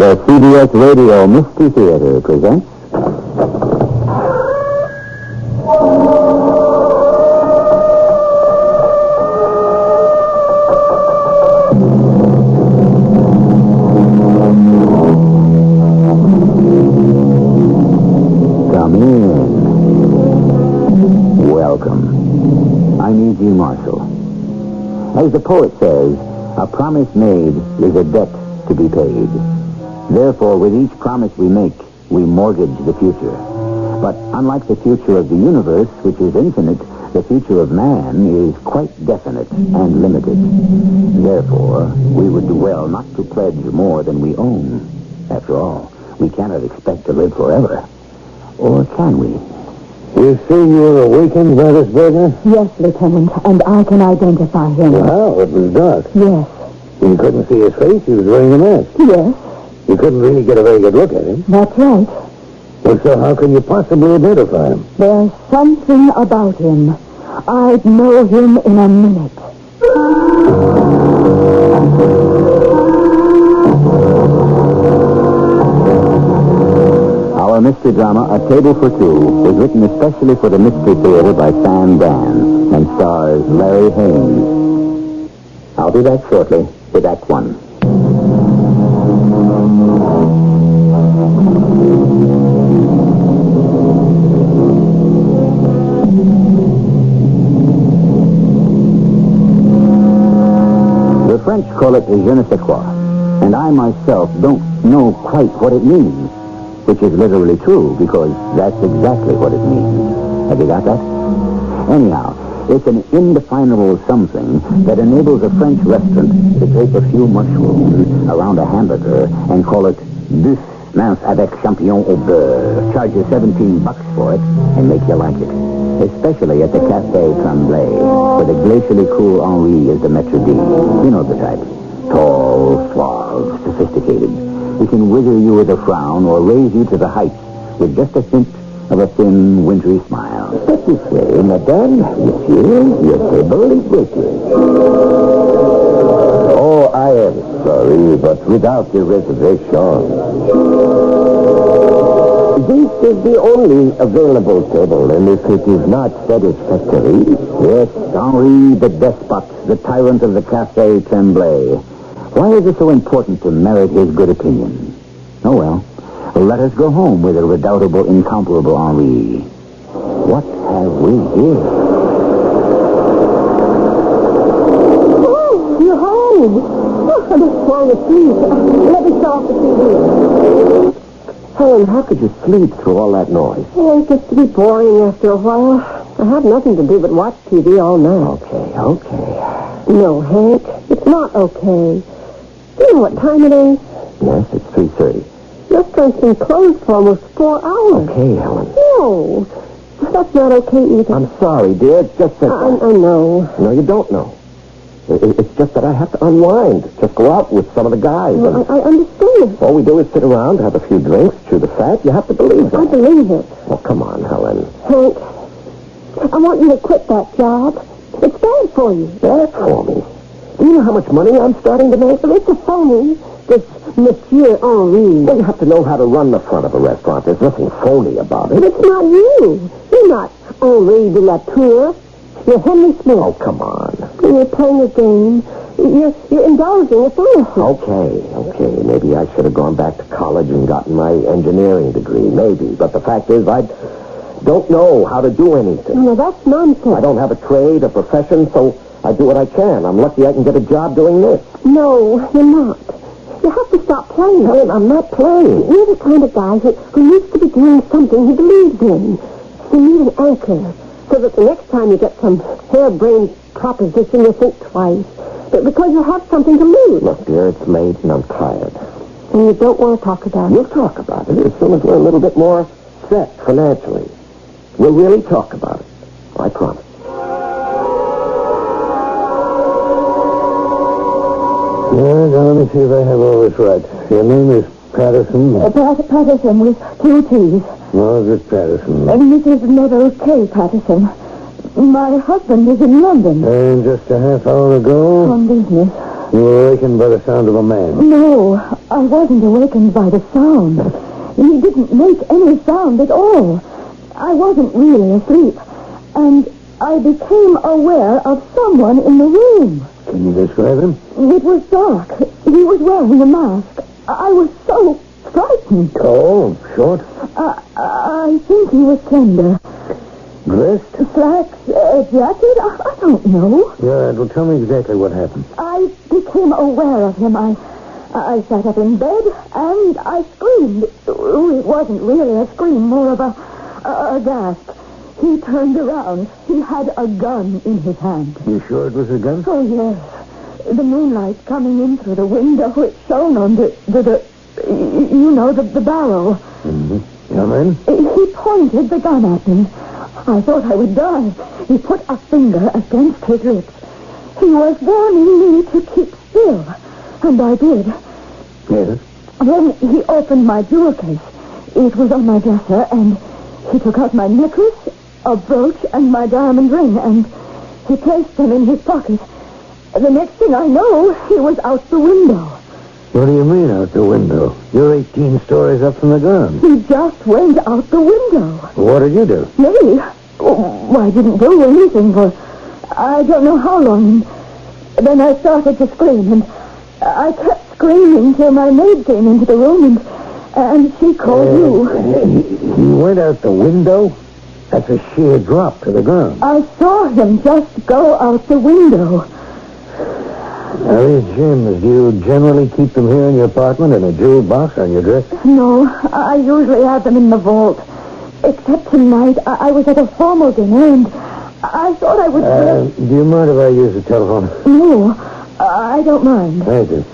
The CBS Radio Mystery Theater presents... Come in. Welcome. I'm E.G. Marshall. As the poet says, a promise made is a debt to be paid. Therefore, with each promise we make, we mortgage the future. But unlike the future of the universe, which is infinite, the future of man is quite definite and limited. Therefore, we would do well not to pledge more than we own. After all, we cannot expect to live forever. Or can we? You say you were awakened by this burglar? Yes, Lieutenant, and I can identify him. Wow, it was dark. Yes. You couldn't see his face. He was wearing a mask. Yes. You couldn't really get a very good look at him. That's right. Well, so how can you possibly identify him? There's something about him. I'd know him in a minute. Our mystery drama, A Table for Two, was written especially for the Mystery Theater by Dann and stars Larry Haines. I'll be back shortly with Act One. The French call it je ne sais quoi, and I myself don't know quite what it means, which is literally true, because that's exactly what it means. Have you got that? Anyhow, it's an indefinable something that enables a French restaurant to drape a few mushrooms around a hamburger and call it bœuf mince avec champignons au beurre, charge you $17 for it, and make you like it. Especially at the Café Tremblay, where the glacially cool Henri is the maître d'. You know the type. Tall, suave, sophisticated. He can wither you with a frown or raise you to the heights with just a hint of a thin, wintry smile. What you say, madame? Monsieur, your table is waiting. Oh, I am sorry, but without the reservation. This is the only available table, and if it is not satisfactory... Yes, Henri, the despot, the tyrant of the Café Tremblay. Why is it so important to merit his good opinion? Oh, well, let us go home with a redoubtable, incomparable Henri. What have we here? Oh, you're home. Oh, I'm just falling asleep. Let me start the TV. Helen, how could you sleep through all that noise? Oh, it gets to be boring after a while. I have nothing to do but watch TV all night. Okay. No, Hank, it's not okay. Do you know what time it is? Yes, it's 3:30. Restaurant's been closed for almost 4 hours. Okay, Helen. No, that's not okay either. I'm sorry, dear. It's just that... I know. No, you don't know. It's just that I have to unwind. Just go out with some of the guys. Well, I understand. All we do is sit around, have a few drinks, chew the fat. You have to believe that. I believe it. Well, come on, Helen. Hank, I want you to quit that job. It's bad for you. Bad for me? Do you know how much money I'm starting to make? Well, it's a phony. This Monsieur Henri. Well, you have to know how to run the front of a restaurant. There's nothing phony about it. It's not you. You're not Henri de la Tour. You're Henry Smith. Oh, come on. You're playing a game. You're indulging a fantasy. Okay. Maybe I should have gone back to college and gotten my engineering degree. Maybe. But the fact is, I don't know how to do anything. No, that's nonsense. I don't have a trade, a profession, so I do what I can. I'm lucky I can get a job doing this. No, you're not. You have to stop playing. Helen, I'm not playing. You're the kind of guy who needs to be doing something he believes in. You need an anchor, so that the next time you get some harebrained proposition, you think twice. But because you have something to lose. Look, dear, it's late and I'm tired. And you don't want to talk about it? We'll talk about it as soon as we're a little bit more set financially. We'll really talk about it. I promise. Yeah, now let me see if I have all this right. Your name is Patterson? Patterson with 2 T's. Margaret Patterson. Mrs. Meadows K. Patterson. My husband is in London. And just a half hour ago, On business. you were awakened by the sound of a man. No, I wasn't awakened by the sound. He didn't make any sound at all. I wasn't really asleep. And I became aware of someone in the room. Can you describe him? It was dark. He was wearing a mask. I was so frightened. Tall, short, I think he was slender. dressed? Slacks, jacket? I don't know. Yeah, well, tell me exactly what happened. I became aware of him. I sat up in bed and I screamed. It wasn't really a scream, more of a gasp. He turned around. He had a gun in his hand. You sure it was a gun? Oh, yes. The moonlight coming in through the window, it shone on the barrel. Mm-hmm. Yeah, then? He pointed the gun at me. I thought I would die. He put a finger against his lips. He was warning me to keep still. And I did. Yes. Then he opened my jewel case. It was on my dresser, and he took out my necklace, a brooch, and my diamond ring, and he placed them in his pocket. The next thing I know, he was out the window. What do you mean, out the window? You're 18 stories up from the ground. He just went out the window. What did you do? Me? Oh, I didn't do anything for I don't know how long. Then I started to scream, and I kept screaming till my maid came into the room, and she called you. He went out the window? That's a sheer drop to the ground. I saw him just go out the window. Now, these gems, do you generally keep them here in your apartment in a jeweled box on your dress? No, I usually have them in the vault. Except tonight, I was at a formal dinner, and I thought I would... Do you mind if I use the telephone? No, I don't mind. Thank you.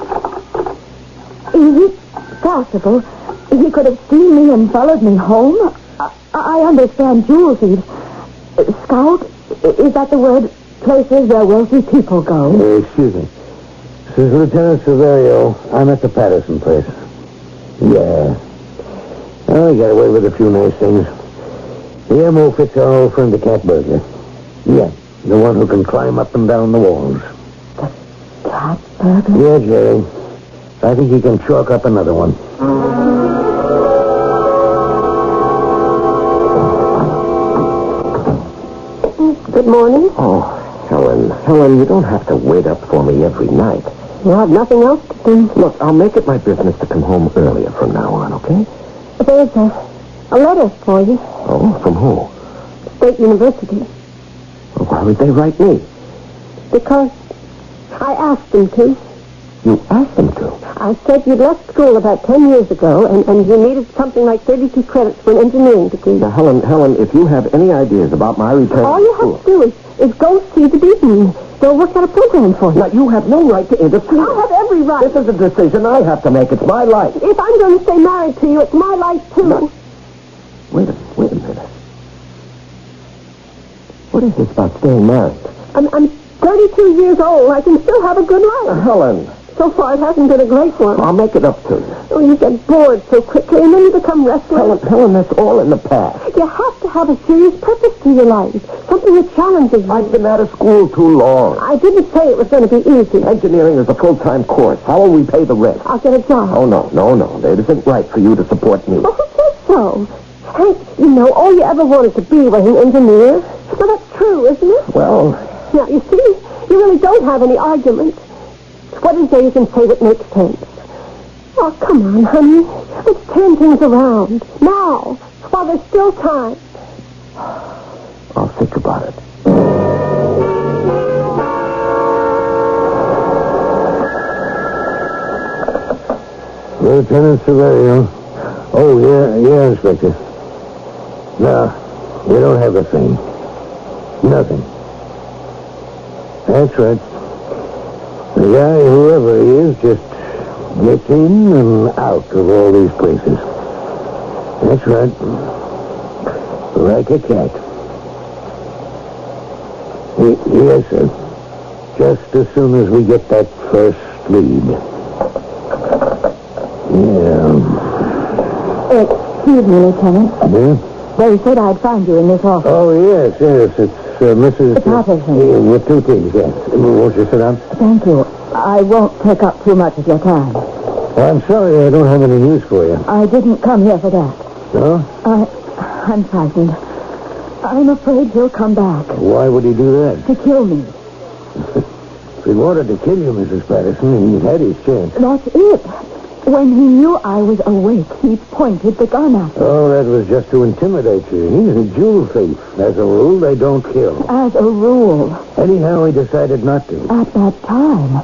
Is it possible he could have seen me and followed me home? I understand jewel thieves. Scout, is that the word? Places where wealthy people go. Excuse me. This is Lieutenant Severio. I'm at the Patterson place. Yeah. I got away with a few nice things. The MO fits our old friend, the cat burglar. Yeah, the one who can climb up and down the walls. The cat burglar? Yeah, Jerry. I think he can chalk up another one. Good morning. Oh, Helen, you don't have to wait up for me every night. You have nothing else to do? Look, I'll make it my business to come home earlier from now on, okay? There's a letter for you. Oh, from who? State University. Well, why would they write me? Because I asked them to. You asked them to? I said you'd left school about 10 years ago, and you needed something like 32 credits for an engineering degree. Now, Helen, if you have any ideas about my return all you have to do is go see the dean. They'll work out a program for you. Now, you have no right to interfere. I have every right. This is a decision I have to make. It's my life. If I'm going to stay married to you, it's my life, too. No. Wait a minute. What is this about staying married? I'm 32 years old. I can still have a good life. Helen. So far, it hasn't been a great one. I'll make it up to you. Oh, you get bored so quickly, and then you become restless. Helen, that's all in the past. You have to have a serious purpose to your life. Something that challenges you. I've been out of school too long. I didn't say it was going to be easy. Engineering is a full-time course. How will we pay the rent? I'll get a job. Oh, no. It isn't right for you to support me. Well, who says so? Hank, you know, all you ever wanted to be was an engineer. Well, that's true, isn't it? Well... Now, you see, you really don't have any argument. What is there you can say that makes sense? Oh, come on, honey. Let's turn things around. Now, while there's still time. I'll think about it. Lieutenant Severio. Oh, yeah, Inspector. No, we don't have a thing. Nothing. That's right. The guy, whoever he is, just gets in and out of all these places. That's right. Like a cat. Yes, sir. Just as soon as we get that first lead. Yeah. Excuse me, Lieutenant. Yeah? They said I'd find you in this office. Oh, yes. It's Mrs. Patterson. With two things, yes. Won't you sit down? Thank you. I won't take up too much of your time. Well, I'm sorry I don't have any news for you. I didn't come here for that. No? I'm frightened. I'm afraid he'll come back. Why would he do that? To kill me. If he wanted to kill you, Mrs. Patterson, he had his chance. That's it. When he knew I was awake, he pointed the gun at me. Oh, that was just to intimidate you. He's a jewel thief. As a rule, they don't kill. As a rule. Anyhow, he decided not to. At that time.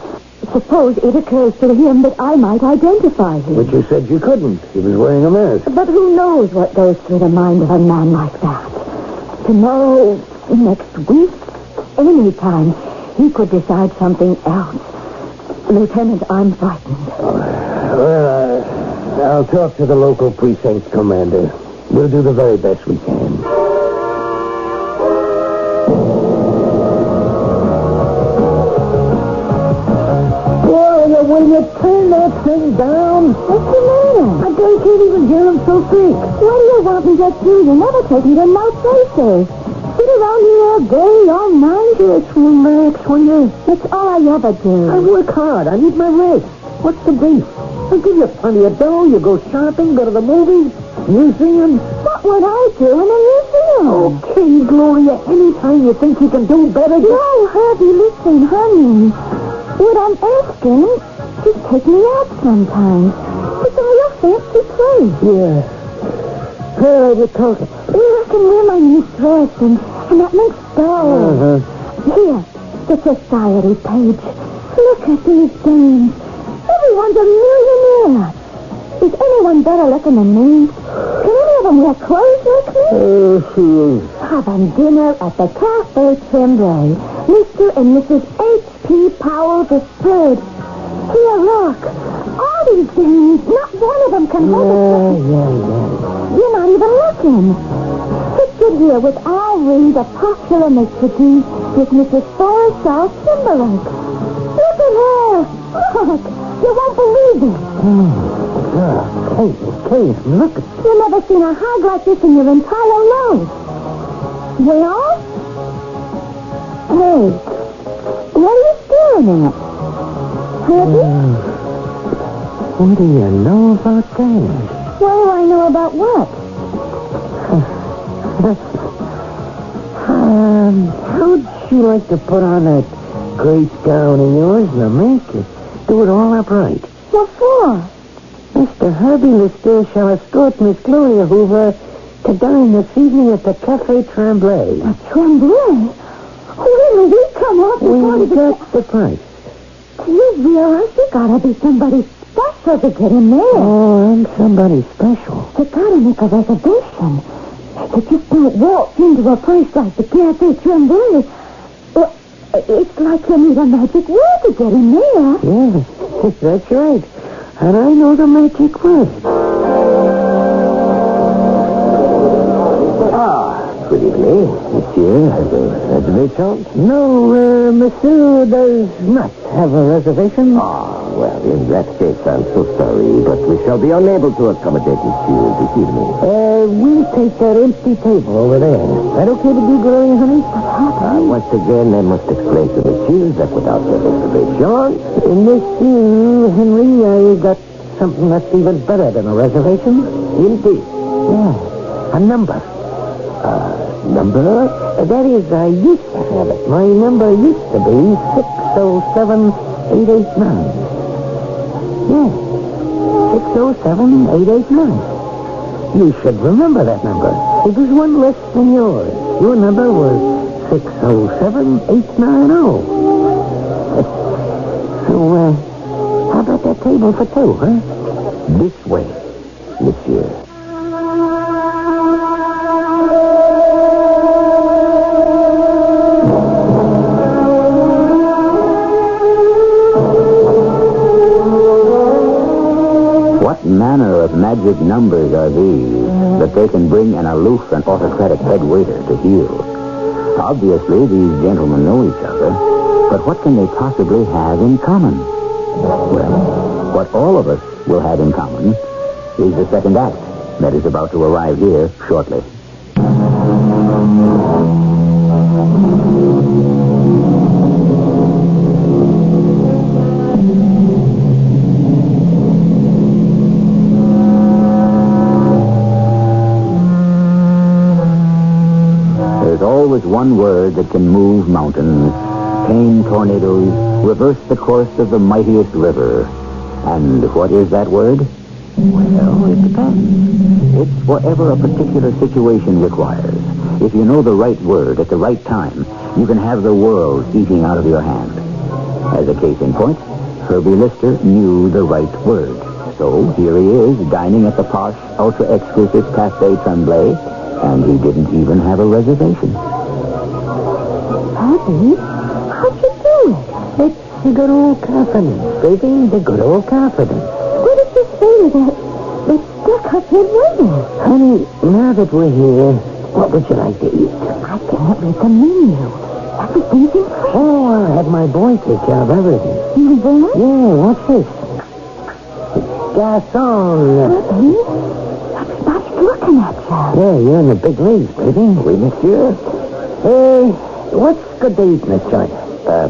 Suppose it occurs to him that I might identify him. But you said you couldn't. He was wearing a mask. But who knows what goes through the mind of a man like that? Tomorrow, next week, any time, he could decide something else. Lieutenant, I'm frightened. Well, I'll talk to the local precinct commander. We'll do the very best we can. Will you turn that thing down? What's the matter? I can't even hear him so thick. What do you want me to do? You never take me to no places. Sit around here all day, all night. Just relax, will you? That's all I ever do. I work hard. I need my rest. What's the beef? I'll give you plenty of dough. You go shopping, go to the movies, museums. What would I do in a museum? Okay, Gloria. Anytime you think you can do better, No, Herbie, listen, honey. What I'm asking, just take me out sometimes. It's a real fancy place. Yeah. Well, we're talking. I can wear my new dress, and that makes dough. Here, the society page. Look at these dames. Everyone's a millionaire. Is anyone better looking than me? Can any of them wear clothes like me? Having dinner at the Cafe Tremblay. Mr. and Mrs. H.P. Powell III. Here, look. All these dames, not one of them can hold a... You're not even looking. Pictured here with Irene, the popular maitre d' with Mrs. Forsyth Timberlake. Look at her. Look. You won't believe it. Kate, look. You've never seen a hog like this in your entire life. Well? Hey, what are you staring at? Herbie? What do you know about that? What do I know about what? How'd you like to put on that great gown of yours and make it? Do it all upright. What for? Mr. Herbie Lister shall escort Miss Gloria Hoover to dine this evening at the Cafe Tremblay. A Tremblay? When did we come up We got the price. Do you realize you gotta be somebody special to get in there? Oh, I'm somebody special. You gotta make a reservation. You just don't walk into a place like the Cafe Tremblay. Well, it's like you need a magic word to get in there. Yeah, that's right. And I know the magic word. Good evening, monsieur. Has a reservation? No, monsieur does not have a reservation. Well, in that case, I'm so sorry, but we shall be unable to accommodate monsieur this evening. We'll take that empty table over there. Is that okay with you, Gloria, honey? Once again, I must explain to monsieur that without the reservation... Monsieur Henry, I got something that's even better than a reservation. Indeed. Yeah, a number. Number? That is, I used to have it. My number used to be 607889. Yeah, 607889. You should remember that number. It was one less than yours. Your number was 607890. So, how about that table for two, huh? This way, monsieur. What manner of magic numbers are these that they can bring an aloof and autocratic head waiter to heel? Obviously, these gentlemen know each other, but what can they possibly have in common? Well, what all of us will have in common is the second act that is about to arrive here shortly. is one word that can move mountains, tame tornadoes, reverse the course of the mightiest river. And what is that word? Well, it depends. It's whatever a particular situation requires. If you know the right word at the right time, you can have the world eating out of your hand. As a case in point, Herbie Lister knew the right word. So here he is, dining at the posh, ultra-exclusive Café Tremblay, and he didn't even have a reservation. Herbie, how'd you do it? It's the good old confidence, baby, the good old confidence. What did you say to that stuck-up-head waiter? Honey, now that we're here, what would you like to eat? I can't read the menu. Everything's in French. Oh, I'll have my boy take care of everything. You there? Yeah, what's this? Garçon. Herbie, everybody's looking at you. Yeah, you're in the big leagues, baby. Oui, monsieur. Hey, what's good to eat in this joint?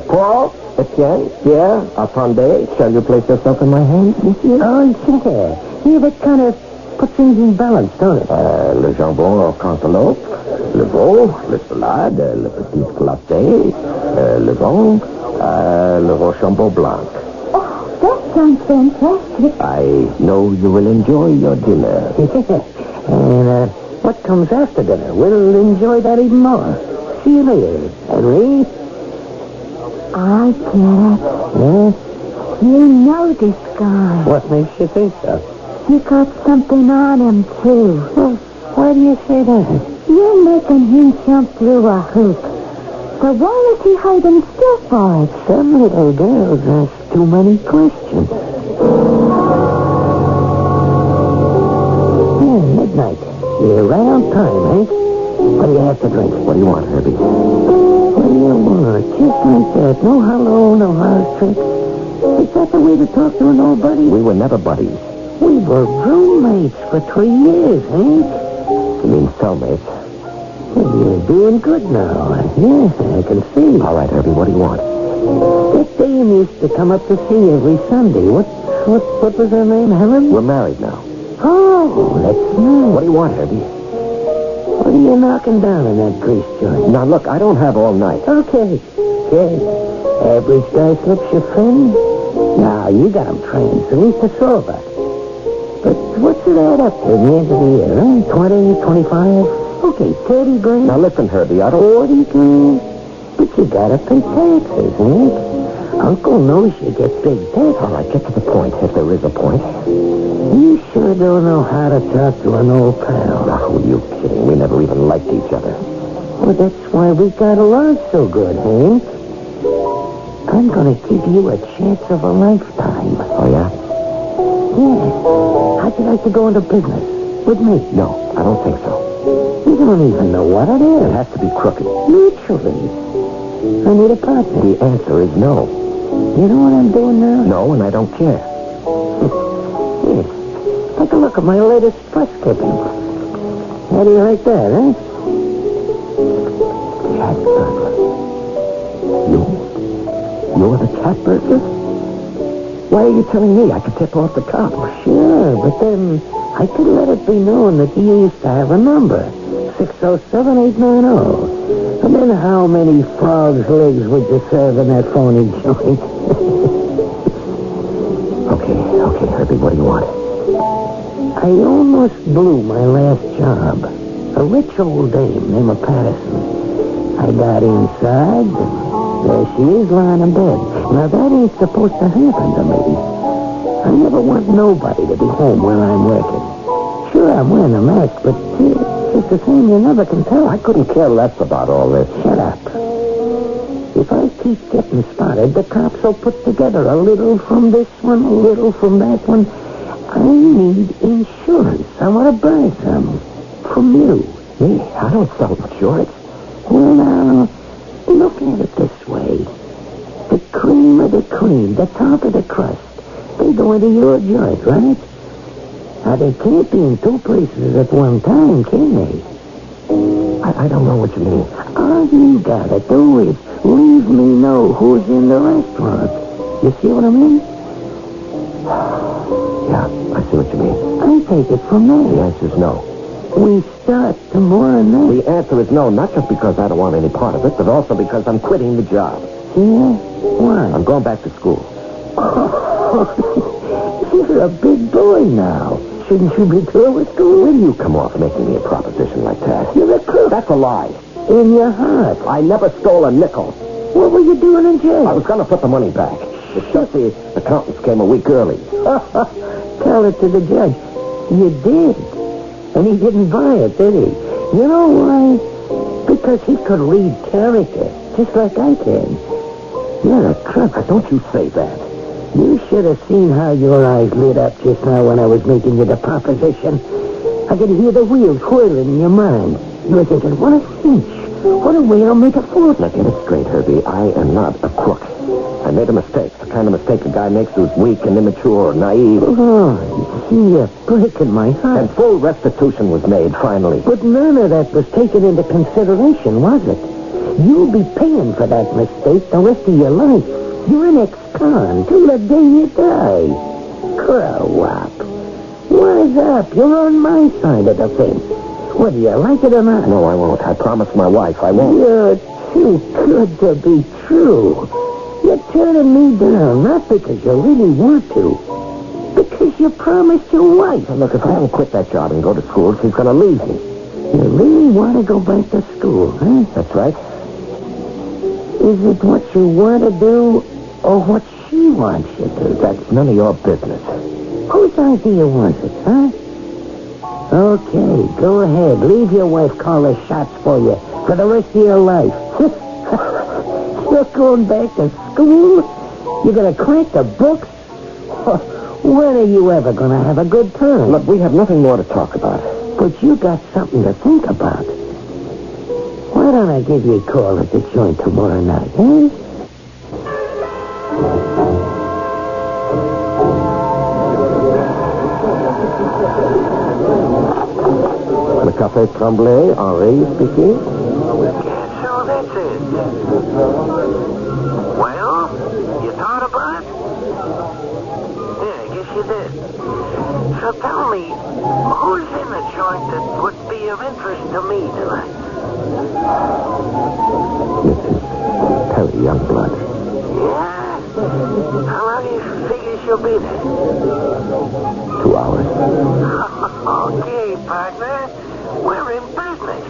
Paul, Etienne, Pierre, attendez. Shall you place yourself in my hands, monsieur? Oh, yeah. Yeah, that kind of puts things in balance, don't it? Le jambon au cantaloupe, le veau, le salade, le petit glacé, le vin, le Rochambeau blanc. Oh, that sounds fantastic. I know you will enjoy your dinner. And what comes after dinner? We'll enjoy that even more. See you later, Henry. I get it. Yes? You know this guy. What makes you think so? You got something on him, too. Well, why do you say that? You're making him jump through a hoop. So why is he hiding still for it? Some little girls ask too many questions. Midnight. You're right on time, eh? What do you have to drink? What do you want, Herbie? What do you want? Just like that. No hello, no house tricks. Is that the way to talk to an old buddy? We were never buddies. We were roommates for 3 years, Hank. You mean cellmates? Well, you're doing good now. Yes, I can see. All right, Herbie, what do you want? That dame used to come up to see every Sunday. What was her name, Helen? We're married now. Oh, that's nice. What do you want, Herbie? What are you knocking down in that grease joint? Now, look, I don't have all night. Okay. Average guy slips your friend? Now, you got him trained, so he's the sober. But what's it add up to at the end of the year, huh? 20, 25? Okay, 30 grand. Now, listen, Herbie, I don't... 40 grand? But you gotta pay taxes, Hank. Uncle knows you get big taxes. All right, get to the point, if there is a point. You sure don't know how to talk to an old pal. Oh, you kidding? We never even liked each other. Well, that's why we got along so good, Hank. I'm gonna give you a chance of a lifetime. Oh, yeah? Yeah. How'd you like to go into business? With me? No, I don't think so. You don't even know what it is. It has to be crooked. Naturally. I need a partner. The answer is no. You know what I'm doing now? No, and I don't care. Here, take a look at my latest press clipping. How do you like that, huh? Cat burglar. You're the cat burglar? Why are you telling me? I could tip off the cop. Sure, but then I could let it be known that you used to have a number. 607-890. And then how many frogs' legs would you serve in that phony joint? Okay, Herbie, what do you want? I almost blew my last job. A rich old dame named Patterson. I got inside, and there she is lying in bed. Now, that ain't supposed to happen to me. I never want nobody to be home while I'm working. Sure, I'm wearing a mask, but just the same, you never can tell. I couldn't care less about all this. Shut up. If I keep getting spotted, the cops will put together a little from this one, a little from that one. I need insurance. I want to buy some. From you. Me? I don't sell insurance. Well, now, look at it this way. The cream of the cream, the top of the crust, they go into your joint, right? Now, they can't be in two places at one time, can they? I don't know what you mean. All you gotta do is leave me know who's in the restaurant. You see what I mean? Yeah, I see what you mean. I take it from there. The answer's no. We start tomorrow night. The answer is no, not just because I don't want any part of it, but also because I'm quitting the job. Yeah? Why? I'm going back to school. You're a big boy now. Shouldn't you be through with school? When you come off making me a proposition like that? You're a crook. That's a lie. In your heart. I never stole a nickel. What were you doing in jail? I was going to put the money back. It's just the accountants came a week early. Tell it to the judge. You did. And he didn't buy it, did he? You know why? Because he could read character, just like I can. You're a crook. Don't you say that. You should have seen how your eyes lit up just now when I was making you the proposition. I could hear the wheels whirling in your mind. You were thinking, what a cinch. What a way I'll make a fortune. Now, get it straight, Herbie. I am not a crook. I made a mistake. The kind of mistake a guy makes who's weak and immature, naive. Oh, you're breaking my heart. And full restitution was made, finally. But none of that was taken into consideration, was it? You'll be paying for that mistake the rest of your life. You're an ex-con till the day you die. Grow up. Wise up. You're on my side of the fence. Whether you like it or not. No, I won't. I promised my wife I won't. You're too good to be true. You're turning me down, not because you really want to. Because you promised your wife. Now, look, if I don't quit that job and go to school, she's going to leave me. You really want to go back to school, huh? That's right. Is it what you want to do or what she wants you to? That's none of your business. Whose idea was it, huh? Okay, go ahead. Leave your wife call the shots for you for the rest of your life. You're going back to school? You're going to crack the books? When are you ever going to have a good time? Look, we have nothing more to talk about. But you got something to think about. Why don't I give you a call at the joint tomorrow night, eh? Le Café Tremblay, Henri speaking. So that's it. Well, you thought about it? Yeah, I guess you did. So tell me, who's in the joint that would be of interest to me tonight? Mrs. Perry Youngblood. Yeah? How long do you figure she'll be there? 2 hours. Okay, partner. We're in business.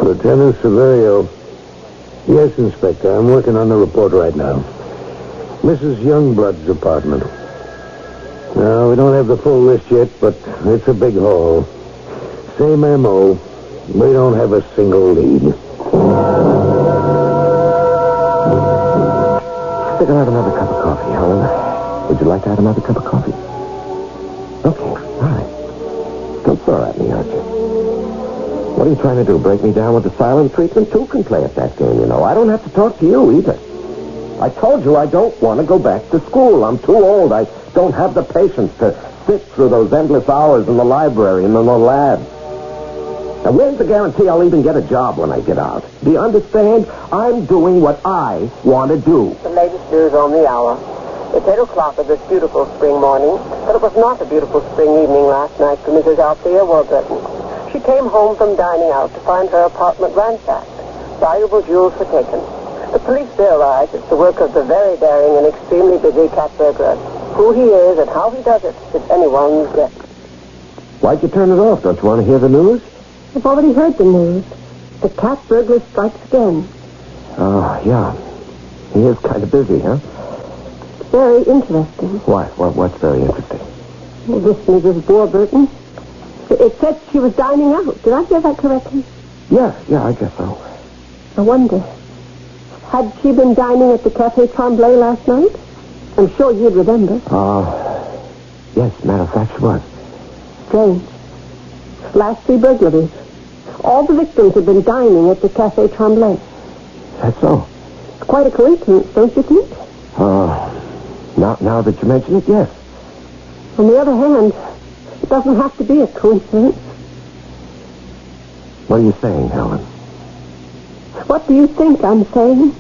Lieutenant Severio. Yes, Inspector. I'm working on the report right now. Mrs. Youngblood's apartment. No, we don't have the full list yet, but it's a big haul. Same M.O. We don't have a single lead. Stick around another cup of coffee, Helen. Would you like to have another cup of coffee? Okay, all right. Don't throw at me, aren't you? What are you trying to do, break me down with the silent treatment? Two can play at that game, you know. I don't have to talk to you either. I told you I don't want to go back to school. I'm too old. I don't have the patience to sit through those endless hours in the library and in the lab. Now, where's the guarantee I'll even get a job when I get out? Do you understand? I'm doing what I want to do. The latest news on the hour. It's 8 o'clock of this beautiful spring morning, but it was not a beautiful spring evening last night for Mrs. Althea Warburton. She came home from dining out to find her apartment ransacked. Valuable jewels were taken. The police theorize it's the work of the very daring and extremely busy cat burglar. Who he is and how he does it is anyone's guess. Why'd you turn it off? Don't you want to hear the news? I've already heard the news. The cat burglar strikes again. Oh, yeah. He is kind of busy, huh? Very interesting. Why? What's very interesting? Well, this Mrs. Warburton. It said she was dining out. Did I hear that correctly? Yeah, I guess so. I wonder. Had she been dining at the Café Tremblay last night? I'm sure you'd remember. Yes, matter of fact, she was. Strange. Last 3 burglaries. All the victims had been dining at the Café Tremblay. That's so. It's quite a coincidence, don't you think? Now that you mention it, yes. On the other hand, it doesn't have to be a coincidence. What are you saying, Helen? What do you think I'm saying?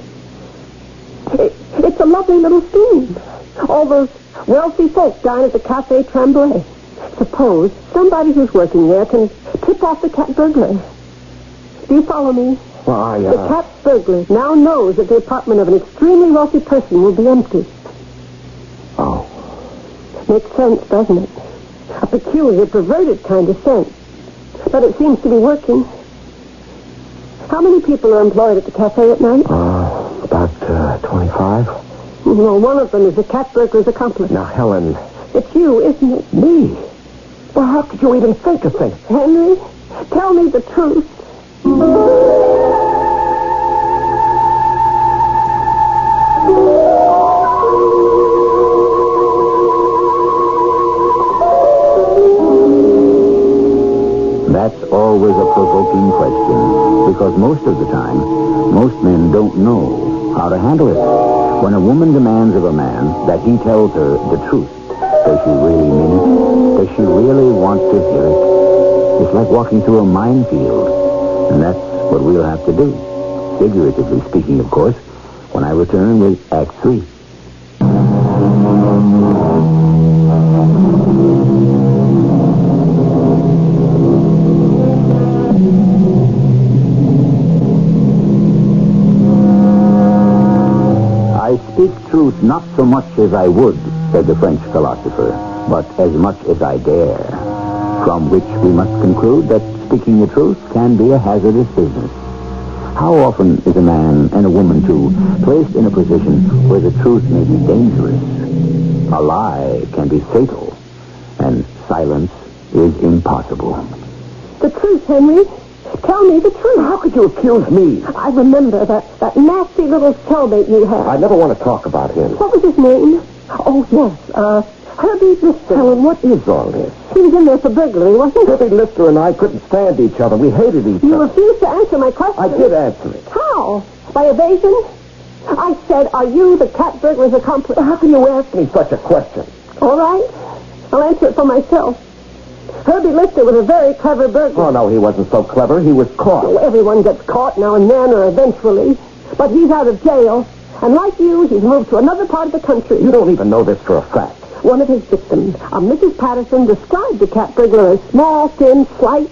It's a lovely little scheme. All those wealthy folk down at the Café Tremblay. Suppose somebody who's working there can tip off the cat burglar. Do you follow me? Well, The cat burglar now knows that the apartment of an extremely wealthy person will be empty. Oh. Makes sense, doesn't it? A peculiar, perverted kind of sense. But it seems to be working. How many people are employed at the cafe at night? About 25. Well, one of them is the cat burglar's accomplice. Now, Helen. It's you, isn't it? Me? Well, how could you even think of things? Henry, tell me the truth. That's always a provoking question, because most of the time, most men don't know how to handle it. When a woman demands of a man that he tells her the truth, does she really mean it? Does she really want to hear it? It's like walking through a minefield, and that's what we'll have to do. Figuratively speaking, of course, when I return with Act 3. I speak truth not so much as I would, said the French philosopher, but as much as I dare. From which we must conclude that speaking the truth can be a hazardous business. How often is a man and a woman, too, placed in a position where the truth may be dangerous? A lie can be fatal, and silence is impossible. The truth, Henry. Tell me the truth. How could you accuse me? I remember that nasty little cellmate you had. I never want to talk about him. What was his name? Oh, yes. Herbie Lister. Helen, what is all this? He was in there for burglary, wasn't he? Herbie Lister and I couldn't stand each other. We hated each You other. refused to answer my question. I did answer it. How? By evasion? I said, are you the cat burglar's accomplice? How can you ask me such a question? All right. I'll answer it for myself. Herbie Lister was a very clever burglar. Oh, no, he wasn't so clever. He was caught. Oh, everyone gets caught now and then or eventually. But he's out of jail. And like you, he's moved to another part of the country. You don't even know this for a fact. One of his victims, a Mrs. Patterson, described the cat burglar as small, thin, slight.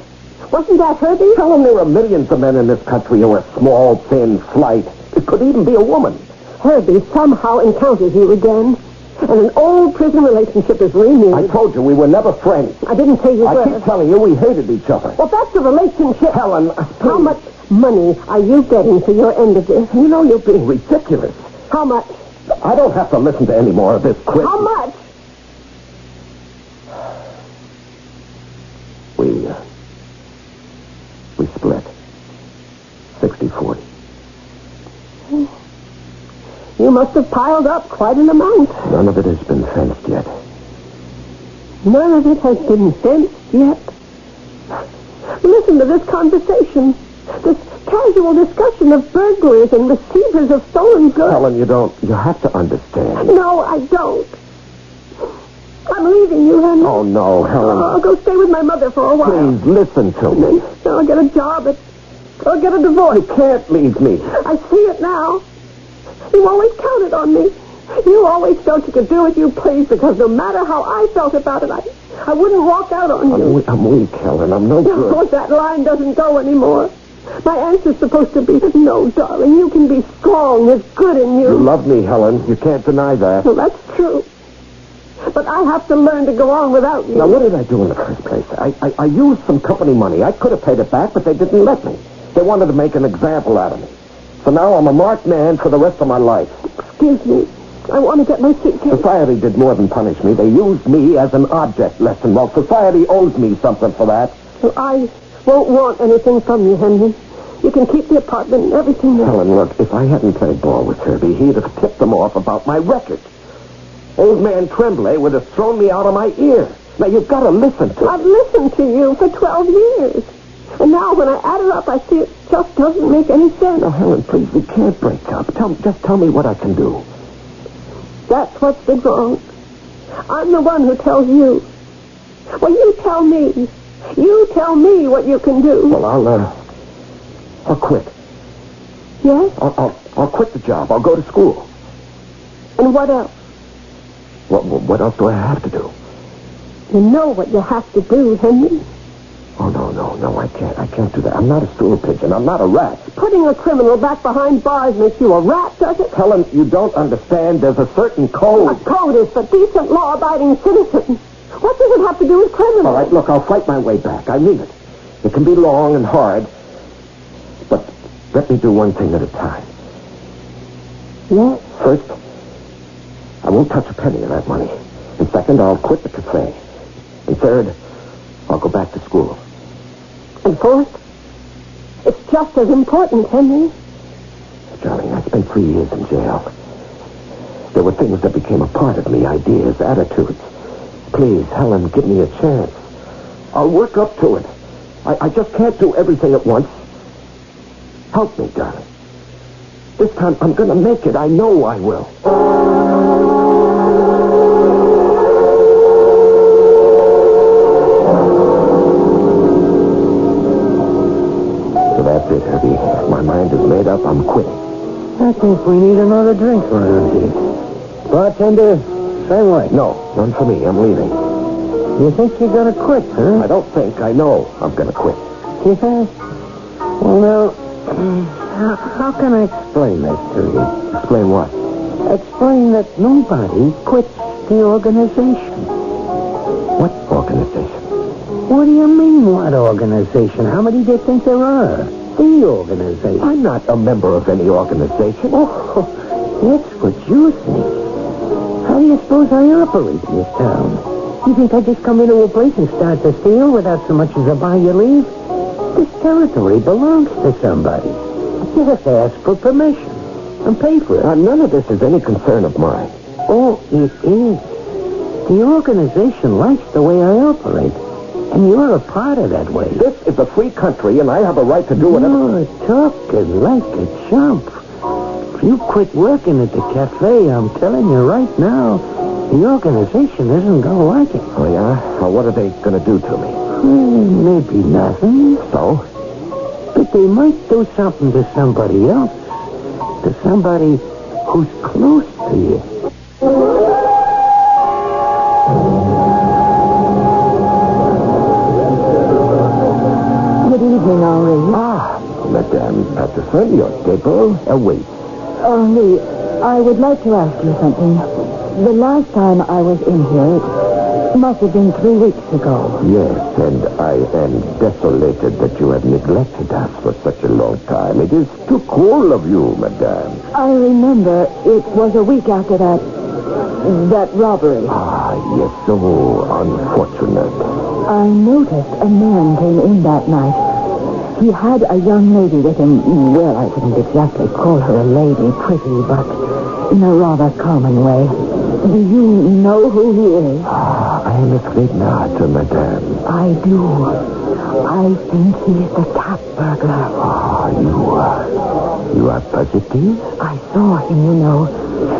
Wasn't that Herbie? Tell him there are millions of men in this country who are small, thin, slight. It could even be a woman. Herbie somehow encounters you again. And an old prison relationship is renewed. I told you we were never friends. I didn't say you I were. keep telling you we hated each other. Well, that's a relationship. Helen, How much money are you getting for your end of this? You know you're being ridiculous. How much? I don't have to listen to any more of this quit. How much? We split. 60-40. You must have piled up quite an amount. None of it has been fenced yet. None of it has been fenced yet. Listen to this conversation. This casual discussion of burglars and receivers of stolen goods. Helen, you have to understand. No, I don't. I'm leaving you, Henry. Oh, no, Helen. I'll go stay with my mother for a while. Please, listen to me. Then I'll get a job I'll get a divorce. You can't leave me. I see it now. You always counted on me. You always felt you could do as you pleased because no matter how I felt about it, I wouldn't walk out on you. I'm weak, Helen. I'm no Of good. course, that line doesn't go anymore. My answer's supposed to be, no, darling, you can be strong. There's good in you. You love me, Helen. You can't deny that. Well, that's true. But I have to learn to go on without you. Now, what did I do in the first place? I used some company money. I could have paid it back, but they didn't let me. They wanted to make an example out of me. So now I'm a marked man for the rest of my life. Excuse me. I want to get my suitcase. Society did more than punish me. They used me as an object lesson. Well, society owes me something for that. Well, I won't want anything from you, Henry. You can keep the apartment and everything else. Helen, look, if I hadn't played ball with Herbie, he'd have tipped them off about my record. Old man Tremblay would have thrown me out of my ear. Now, you've got to listen to me. I've listened to you for 12 years. And now when I add it up, I see it just doesn't make any sense. Now, Helen, please, we can't break up. Just tell me what I can do. That's what's been wrong. I'm the one who tells you. Well, you tell me. You tell me what you can do. Well, I'll quit. Yes? I'll quit the job. I'll go to school. And what else? What else do I have to do? You know what you have to do, Henry. Oh, no, I can't. I can't do that. I'm not a stool pigeon. I'm not a rat. Putting a criminal back behind bars makes you a rat, does it? Helen, you don't understand. There's a certain code. A code is for decent, law-abiding citizens. What does it have to do with criminals? All right, look, I'll fight my way back. I mean it. It can be long and hard. But let me do one thing at a time. Yes? First, I won't touch a penny of that money. And second, I'll quit the cafe. And third, I'll go back to school. And fourth, it's just as important, Henry. Darling, I spent 3 years in jail. There were things that became a part of me, ideas, attitudes. Please, Helen, give me a chance. I'll work up to it. I just can't do everything at once. Help me, darling. This time I'm going to make it. I know I will. So that's it, Herbie. If my mind is made up, I'm quitting. I think we need another drink around here. Bartender, same way. No, none for me. I'm leaving. You think you're going to quit, huh? I don't think. I know I'm going to quit. Yeah? Well, now, how can I explain this to you? Explain what? Explain that nobody quits the organization. What organization? What do you mean, what organization? How many do you think there are? The organization. I'm not a member of any organization. Oh, that's what you think. How do you suppose I operate in this town? You think I just come into a place and start to steal without so much as a buy your leave? This territory belongs to somebody. You have to ask for permission and pay for it. None of this is any concern of mine. Oh, it is. The organization likes the way I operate, and you're a part of that way. This is a free country, and I have a right to do whatever... You're talking like a chump. If you quit working at the cafe, I'm telling you right now, the organization isn't going to like it. Oh, yeah? Well, what are they going to do to me? Maybe nothing. So? But they might do something to somebody else. To somebody who's close to you. Good evening, Henri. Ah, Madame Patterson, your table awaits. Henri, I would like to ask you something. The last time I was in here, it must have been 3 weeks ago. Yes, and I am desolated that you have neglected us for such a long time. It is too cruel of you, Madame. I remember it was a week after that robbery. Ah, yes, so unfortunate. I noticed a man came in that night. He had a young lady with him. Well, I wouldn't exactly call her a lady, pretty, but in a rather common way. Do you know who he is? Ah, I am afraid not, Madame. I do. I think he's the cat burglar. Ah, you are positive? I saw him, you know.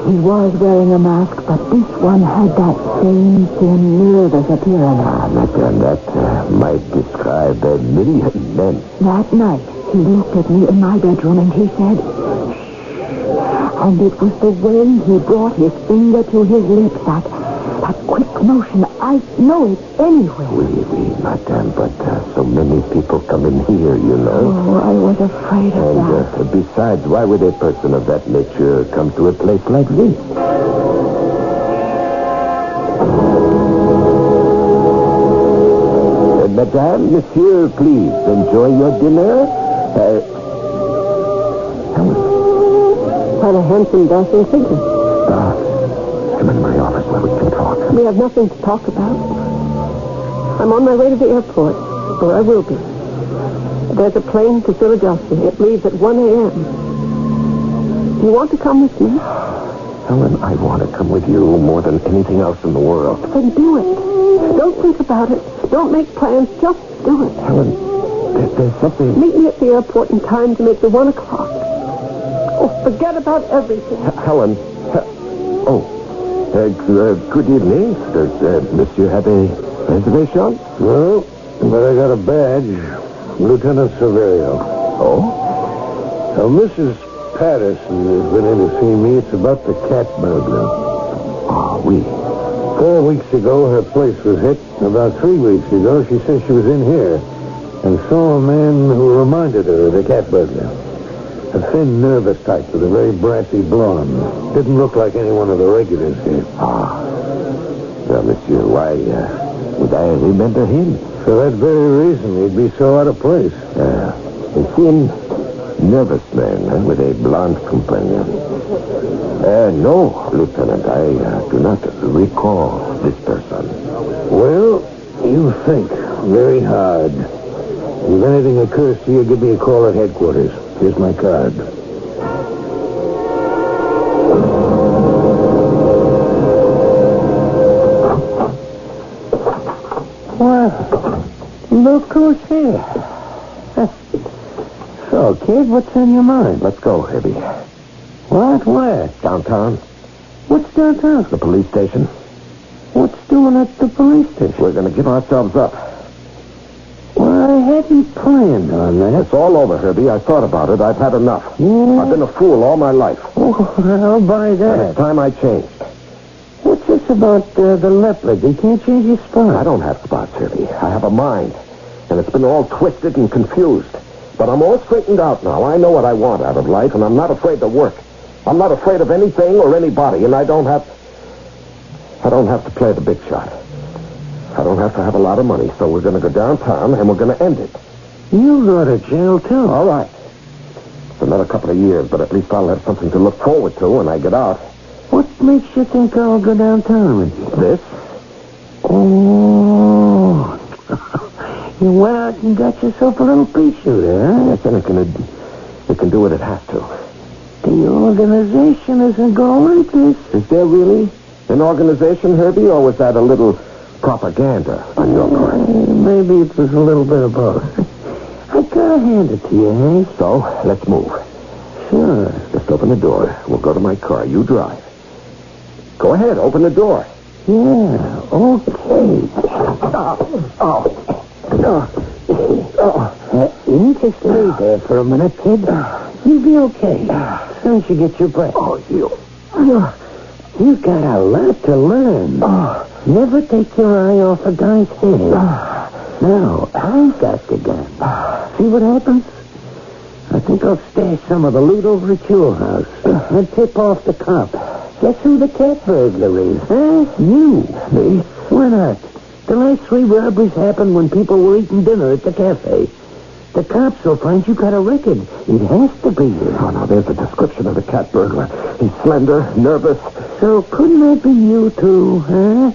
He was wearing a mask, but this one had that same thin, nervous appearance. Ah, Madame, that might describe a million men. That night, he looked at me in my bedroom and he said, shh. And it was the way he brought his finger to his lips, that quick motion. I know it anywhere. Oui, Madame, but so many people come in here, you know. Oh, I was afraid of that. And besides, why would a person of that nature come to a place like this? Madame, Monsieur, please enjoy your dinner. Helen. What a handsome, dashing figure. Come in my office where we can talk. We have nothing to talk about. I'm on my way to the airport, or I will be. There's a plane to Philadelphia. It leaves at 1 a.m. You want to come with me? Helen, I want to come with you more than anything else in the world. Then do it. Don't think about it. Don't make plans. Just do it. Helen, there's something... Meet me at the airport in time to make the 1 o'clock. Oh, forget about everything. Helen. Good evening. Does Monsieur have a reservation? No, but I got a badge. Lieutenant Severio. Oh? Now, Mrs. Patterson has been in to see me. It's about the cat burglar. Ah, oui. 4 weeks ago, her place was hit. About 3 weeks ago, she said she was in here and saw a man who reminded her of the cat burglar. A thin, nervous type with a very brassy blonde. Didn't look like any one of the regulars here. Well, monsieur, why would I remember him? For that very reason, he'd be so out of place. A thin, nervous man with a blonde companion. No, Lieutenant, I do not recall this person. Well, you think very hard. If anything occurs to you, give me a call at headquarters. Here's my card. Well, look who's here. So, kid, what's on your mind? Let's go, Herbie. What? Where? Downtown, What's downtown? the police station. What's doing at the police station? We're going to give ourselves up. Well, I hadn't planned on that. It's all over, Herbie. I thought about it. I've had enough. Yeah? I've been a fool all my life. Oh, I'll buy And that. it's time I changed. What's this about the leopard? He can't change his spot. I don't have spots, Herbie. I have a mind. And it's been all twisted and confused. But I'm all straightened out now. I know what I want out of life, and I'm not afraid to work. I'm not afraid of anything or anybody, and I don't have to play the big shot. I don't have to have a lot of money, so we're going to go downtown, and we're going to end it. You go to jail, too. All right. It's another couple of years, but at least I'll have something to look forward to when I get out. What makes you think I'll go downtown? This? Oh. You went out and got yourself a little pea shooter, huh? Yes, and it can do what it has to. The organization isn't going like this. Is there really an organization, Herbie, or was that a little propaganda on your part? Maybe it was a little bit of both. I gotta hand it to you, Hank. So, let's move. Sure. Just open the door. We'll go to my car. You drive. Go ahead. Open the door. Yeah, okay. You just lay there for a minute, kid. You'll be okay. As soon as you get your breath. You've got a lot to learn. Never take your eye off a guy's head. Now, I've got the gun. See what happens? I think I'll stash some of the loot over at your house and tip off the cop. Guess who the cat burglar is, huh? You. Me? Why not? The last 3 robberies happened when people were eating dinner at the cafe. The cops will find you got a record. It has to be you. Oh, now, there's a description of the cat burglar. He's slender, nervous. So couldn't that be you two, huh?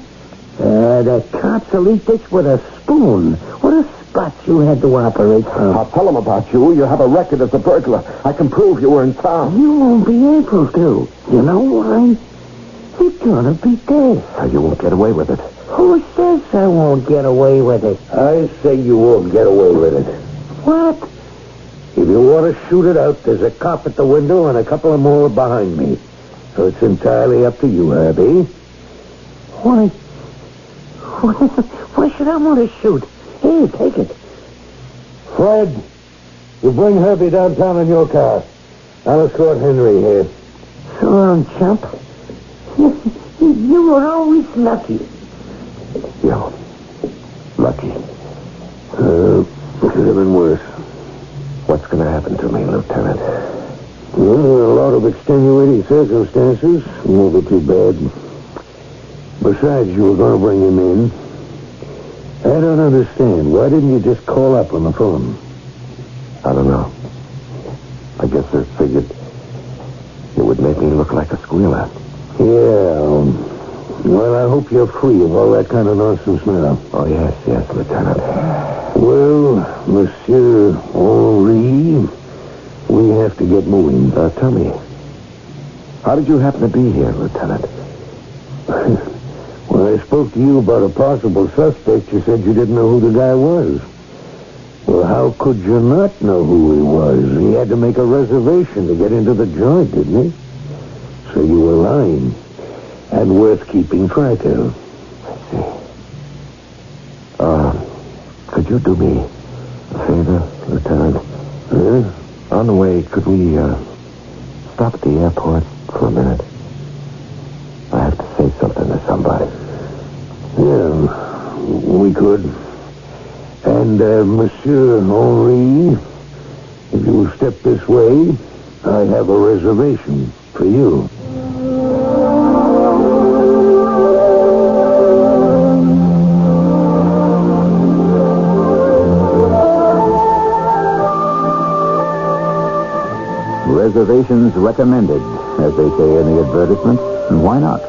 The cops will eat this with a spoon. What a spot you had to operate from. I'll tell them about you. You have a record as a burglar. I can prove you were in town. You won't be able to. You know why? You're gonna be dead. You won't get away with it. Who says I won't get away with it? I say you won't get away with it. What? If you want to shoot it out, there's a cop at the window and a couple of more behind me. So it's entirely up to you, Herbie. Why? Why should I want to shoot? Here, take it. Fred, you bring Herbie downtown in your car. I'll escort Henry here. So long, chump. You were always lucky. Yeah. Lucky. Could have been worse. What's going to happen to me, Lieutenant? Well, a lot of extenuating circumstances. Won't be too bad. Besides, you were going to bring him in. I don't understand. Why didn't you just call up on the phone? I don't know. I guess they figured it would make me look like a squealer. Yeah. Well, I hope you're free of all that kind of nonsense now. Oh, yes, Lieutenant. Well, Monsieur Henri, we have to get moving. Tell me, how did you happen to be here, Lieutenant? When I spoke to you about a possible suspect, you said you didn't know who the guy was. Well, how could you not know who he was? He had to make a reservation to get into the joint, didn't he? So you were lying. And worth keeping track of. I see. Could you do me a favor, Lieutenant? Huh? On the way, could we, stop at the airport for a minute? I have to say something to somebody. we could. And, Monsieur Henri, if you will step this way, I have a reservation for you. Reservations recommended, as they say in the advertisements, and why not?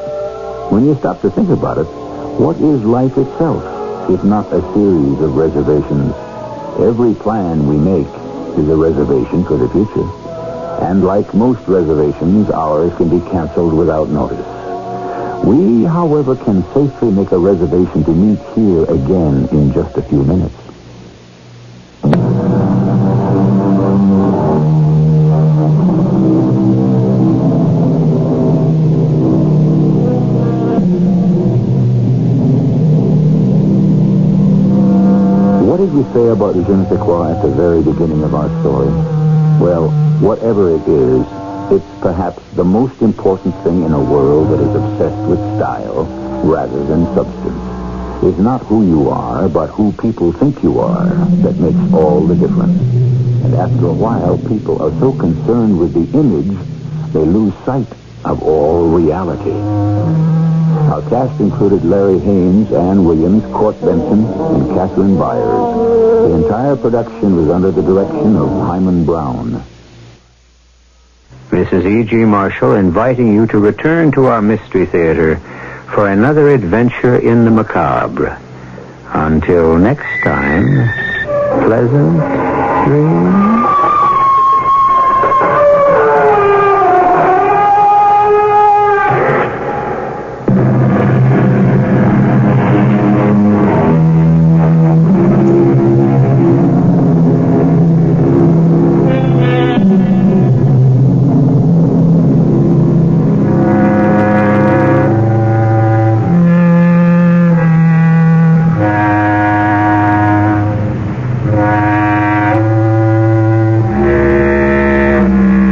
When you stop to think about it, what is life itself, if not a series of reservations? Every plan we make is a reservation for the future. And like most reservations, ours can be canceled without notice. We, however, can safely make a reservation to meet here again in just a few minutes. What did we say about je ne sais quoi at the very beginning of our story? Well, whatever it is, it's perhaps the most important thing in a world that is obsessed with style rather than substance. It's not who you are, but who people think you are that makes all the difference. And after a while, people are so concerned with the image, they lose sight of all reality. Our cast included Larry Haines, Ann Williams, Court Benson, and Catherine Byers. The entire production was under the direction of Hyman Brown. Mrs. E.G. Marshall inviting you to return to our Mystery Theater for another adventure in the macabre. Until next time, pleasant dreams.